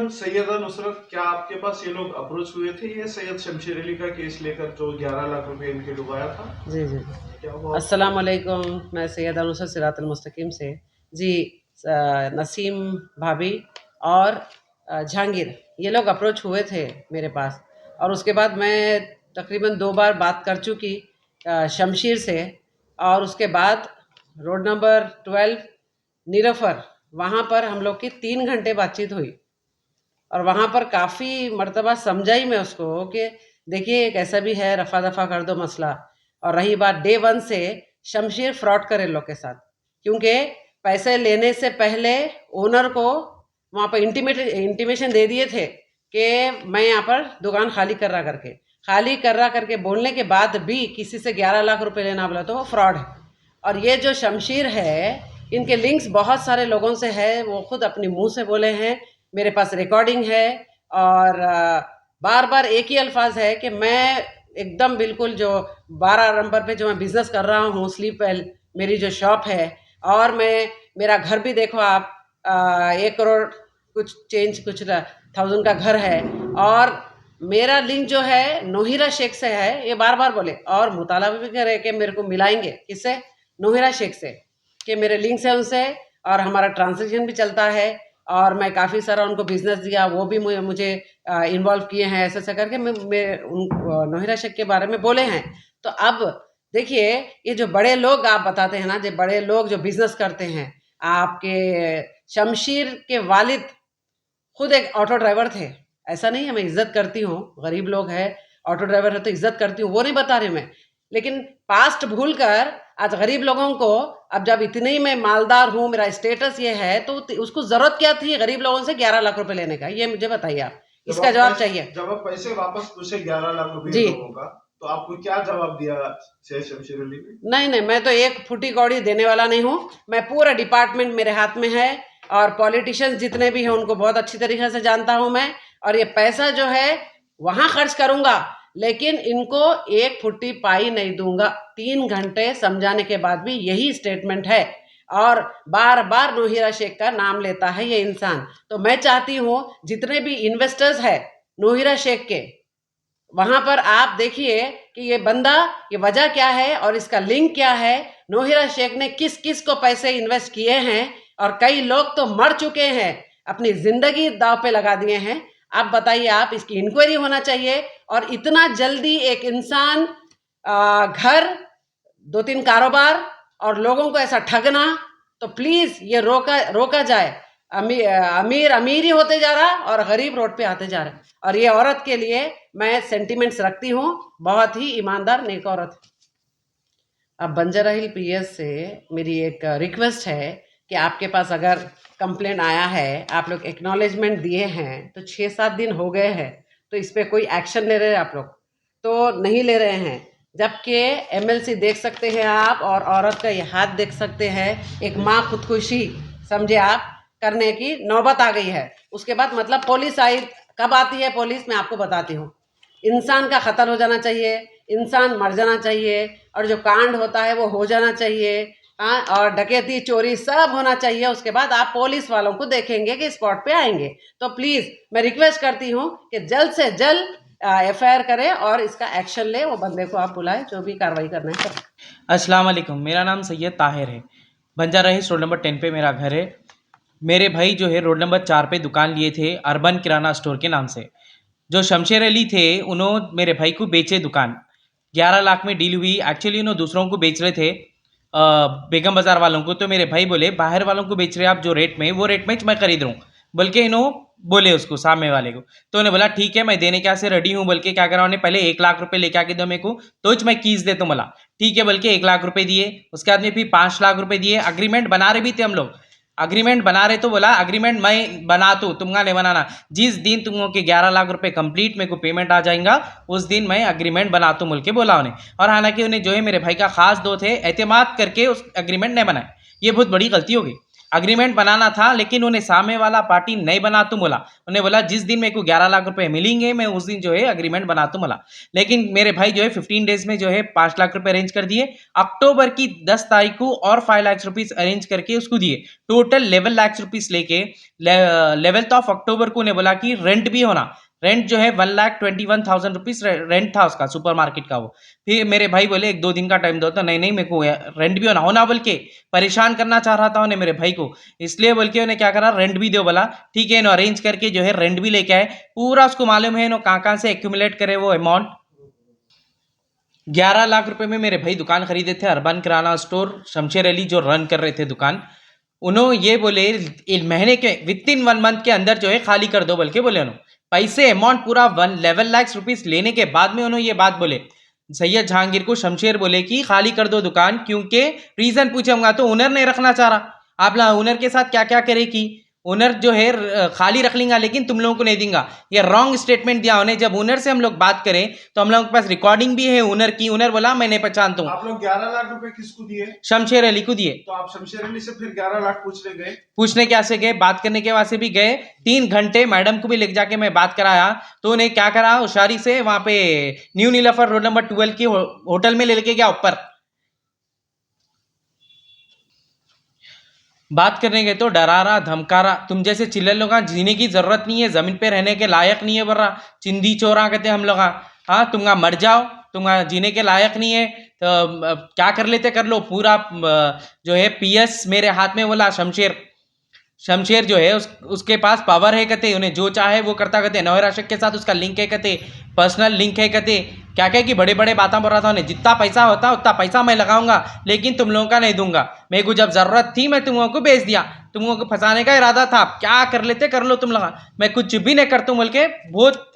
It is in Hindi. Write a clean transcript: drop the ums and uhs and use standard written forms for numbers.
मैम सैयदा नुसरत, क्या आपके पास ये लोग अप्रोच हुए थे ये सैयद शमशेर अली का केस लेकर जो 11 लाख रुपए इनके डुबाया था? जी जी। क्या हुआ उसका? अस्सलाम वालेकुम, मैं सैयदा नुसरत सिरातुल मुस्तकीम से। जी, नसीम भाभी और जहांगीर, ये लोग अप्रोच हुए थे मेरे पास, और उसके बाद मैं तकरीबन 2 बार बात कर चुकी शमशीर से। और उसके बाद रोड नंबर 12 नीलोफर, वहाँ पर हम लोग की 3 घंटे बातचीत हुई। और वहाँ पर काफ़ी मर्तबा समझाई मैं उसको कि देखिए एक ऐसा भी है, रफ़ा दफ़ा कर दो मसला। और रही बात डे वन से शमशीर फ्रॉड करे लोग के साथ, क्योंकि पैसे लेने से पहले ओनर को वहाँ पर इंटीमेशन दे दिए थे कि मैं यहाँ पर दुकान खाली कर रहा करके बोलने के बाद भी किसी से 11 लाख रुपए लेना बोला तो वो फ्रॉड है। और ये जो शमशीर है, इनके लिंक्स बहुत सारे लोगों से है, वो खुद अपनी मुंह से बोले हैं, मेरे पास रिकॉर्डिंग है। और बार बार एक ही अल्फाज है कि मैं एकदम बिल्कुल जो 12 नंबर पे जो मैं बिज़नेस कर रहा हूँ, स्लीप वेल मेरी जो शॉप है, और मैं मेरा घर भी देखो आप, 1 करोड़ कुछ चेंज कुछ 1000 का घर है। और मेरा लिंक जो है नोहिरा शेख से है, ये बार बार बोले, और मुताला भी करे कि मेरे को मिलाएंगे किससे, नोहिरा शेख से, कि मेरे लिंक्स है उनसे, और हमारा ट्रांजेक्शन भी चलता है। और मैं काफ़ी सारा उनको बिजनेस दिया, वो भी मुझे इन्वॉल्व किए हैं, ऐसे ऐसे करके मैं नोहिरा शेख के बारे में बोले हैं। तो अब देखिए, ये जो बड़े लोग आप बताते हैं ना, जो बड़े लोग जो बिजनेस करते हैं, आपके शमशीर के वालिद खुद एक ऑटो ड्राइवर थे। ऐसा नहीं है, मैं इज्जत करती हूँ, गरीब लोग हैं, ऑटो ड्राइवर है तो इज्जत करती हूँ, वो नहीं बता रही मैं। लेकिन पास्ट भूल कर आज गरीब लोगों को, अब जब इतने ही मैं मालदार हूँ, मेरा स्टेटस ये है, तो उसको जरूरत क्या थी गरीब लोगों से 11 लाख रुपए लेने का, ये मुझे बताइए आप, इसका जवाब चाहिए। जब आप पैसे वापस पूछे 11 लाख रुपए जी। लोगों का, तो आपको क्या जवाब दिया सैयद शमशेर अली ने? नहीं नहीं, मैं तो एक फुटी कौड़ी देने वाला नहीं हूँ। मैं पूरा डिपार्टमेंट मेरे हाथ में है, और पॉलिटिशियंस जितने भी हैं उनको बहुत अच्छी तरीके से जानता हूँ मैं। और ये पैसा जो है वहाँ खर्च करूँगा, लेकिन इनको एक फुट्टी पाई नहीं दूंगा। 3 घंटे समझाने के बाद भी यही स्टेटमेंट है, और बार बार नोहिरा शेख का नाम लेता है ये इंसान। तो मैं चाहती हूँ जितने भी इन्वेस्टर्स है नोहिरा शेख के, वहां पर आप देखिए कि ये बंदा, ये वजह क्या है और इसका लिंक क्या है, नोहिरा शेख ने किस किस को पैसे इन्वेस्ट किए हैं। और कई लोग तो मर चुके हैं, अपनी जिंदगी दांव पे लगा दिए हैं। आप बताइए, आप इसकी इंक्वायरी होना चाहिए। और इतना जल्दी एक इंसान घर, 2-3 कारोबार और लोगों को ऐसा ठगना, तो प्लीज ये रोका रोका जाए। अमीर अमीर ही होते जा रहा और गरीब रोड पे आते जा रहे। और ये औरत के लिए मैं सेंटिमेंट्स रखती हूँ, बहुत ही ईमानदार नेक औरत है। अब बंजारा हिल पीएस से मेरी एक रिक्वेस्ट है कि आपके पास अगर कंप्लेंट आया है, आप लोग एक्नॉलेजमेंट दिए हैं, तो 6-7 दिन हो गए हैं, तो इस पर कोई एक्शन ले रहे हैं आप लोग? तो नहीं ले रहे हैं। जबकि एमएलसी देख सकते हैं आप, और औरत का ये हाथ देख सकते हैं, एक माँ खुदकुशी समझे आप करने की नौबत आ गई है। उसके बाद मतलब पुलिस आई, कब आती है पुलिस, मैं आपको बताती हूँ। इंसान का खतल हो जाना चाहिए, इंसान मर जाना चाहिए, और जो कांड होता है वो हो जाना चाहिए। हाँ, और डकैती चोरी सब होना चाहिए। उसके बाद आप पुलिस वालों को देखेंगे कि स्पॉट पे आएंगे। तो प्लीज़ मैं रिक्वेस्ट करती हूँ कि जल्द से जल्द एफआईआर करें और इसका एक्शन ले, वो बंदे को आप बुलाएं, जो भी कार्रवाई करना है करें। अस्सलाम वालेकुम, मेरा नाम सैयद ताहिर है। बंजारा हिल्स रोड नंबर 10 पे मेरा घर है। मेरे भाई जो है रोड नंबर 4 पे दुकान लिए थे अर्बन किराना स्टोर के नाम से। जो शमशेर अली थे उन्होंने मेरे भाई को बेचे दुकान, 11 लाख में डील हुई। एक्चुअली उन्होंने दूसरों को बेच रहे थे, बेगम बाज़ार वालों को। तो मेरे भाई बोले बाहर वालों को बेच रहे आप जो रेट में, वो रेट में मैं खरीद रहा हूँ, बल्कि इन्होंने बोले उसको सामने वाले को। तो उन्हें बोला ठीक है मैं देने क्या से रेडी हूँ, बल्कि क्या करा उन्हें पहले 1 लाख रुपए लेके आके दो मेरे को, तो मैं कीज दे तो मला ठीक है, बल्कि 1 लाख रुपए दिए। उसके बाद में फिर 5 लाख रुपए दिए। अग्रीमेंट बना रहे भी थे हम लोग, अग्रीमेंट बना रहे तो बोला अग्रीमेंट मैं बना तो तुमका नहीं बनाना, जिस दिन तुम के 11 लाख रुपए कंप्लीट मेरे को पेमेंट आ जाएगा उस दिन मैं अग्रीमेंट बना तो बोल के बोला उन्हें। और हालांकि उन्हें जो है मेरे भाई का खास दोस्त है, एतमाद करके उस अग्रीमेंट नहीं बनाए। ये बहुत बड़ी गलती हो गई। अग्रीमेंट बनाना था, लेकिन उन्हें सामने वाला पार्टी नहीं बना तुम बोला। उन्हें बोला जिस दिन मेरे को 11 लाख रुपए मिलेंगे मैं उस दिन जो है अग्रीमेंट बना तुम बोला। लेकिन मेरे भाई जो है 15 डेज में जो है 5 लाख रुपए अरेंज कर दिए। अक्टूबर की 10 तारीख को और 5 लाख रुपीज अरेंज करके उसको दिए। टोटल 11 लाख रुपीज लेके 11th ऑफ अक्टूबर को उन्हें बोला कि रेंट भी होना। रेंट जो है 1,21,000 रुपीज रेंट था उसका, सुपरमार्केट का वो। फिर मेरे भाई बोले 1-2 दिन का टाइम दो, तो नहीं मेरे को रेंट भी होना बोल के परेशान करना चाह रहा था उन्हें मेरे भाई को, इसलिए बोल के उन्हें क्या करा, रेंट भी दो बोला। ठीक है, अरेंज करके जो है रेंट भी लेके आए। पूरा उसको मालूम है कहाँ से एक्यूमुलेट करे वो अमाउंट। 11 लाख रुपए में मेरे भाई दुकान खरीदे थे, अर्बन किराना स्टोर, शमशेर अली जो रन कर रहे थे दुकान। उन्होंने ये बोले महीने के विद इन 1 मंथ के अंदर जो है खाली कर दो बोल के बोले। उन्होंने पैसे अमाउंट पूरा 11 लाख रुपीस लेने के बाद में उन्होंने ये बात बोले। सैयद जहांगीर को शमशेर बोले कि खाली कर दो दुकान, क्योंकि रीजन पूछूंगा तो ओनर नहीं रखना चाह रहा। आप ओनर के साथ क्या क्या करे कि ओनर जो है खाली रख लेंगे लेकिन तुम लोगों को नहीं देंगे। ये रॉन्ग स्टेटमेंट दिया उन्हें। जब ओनर से हम लोग बात करें तो हम लोगों के पास रिकॉर्डिंग भी है ओनर की। ओनर बोला मैं नहीं पहचानता हूँ। आप लोग 11 लाख रुपए किसको दिए? शमशेर अली को दिए। तो आप शमशेर अली से फिर 11 लाख पूछने गए? पूछने कैसे गए, बात करने के वास्ते भी गए। 3 घंटे मैडम को भी लेके जाके मैं बात कराया तो उन्हें क्या करा, होशियारी से वहां पे न्यू नीलाफर रोड नंबर 12 की होटल में ले लेके गया ऊपर। बात करने गए तो डरा रहा, धमका रहा, तुम जैसे चिल्लर लोग जीने की जरूरत नहीं है, जमीन पे रहने के लायक नहीं है। बोल रहा चिंदी चोरा कहते हम लोग। हाँ तुम मर जाओ, तुम जीने के लायक नहीं है तो क्या कर लेते कर लो। पूरा जो है पीएस मेरे हाथ में बोला। शमशेर जो है उसके पास पावर है कहते, उन्हें जो चाहे वो करता कहते। नौर आशिक के साथ उसका लिंक है कहते, पर्सनल लिंक है कहते। क्या क्या कि बड़े बड़े बातें बोल रहा था उन्हें। जितना पैसा होता उतना पैसा मैं लगाऊंगा लेकिन तुम लोगों का नहीं दूंगा। मेरे को जब जरूरत थी मैं तुम लोगों को बेच दिया। तुम लोगों को फंसाने का इरादा था, क्या कर लेते कर लो तुम लोग, मैं कुछ भी नहीं करता हूं बोल के बहुत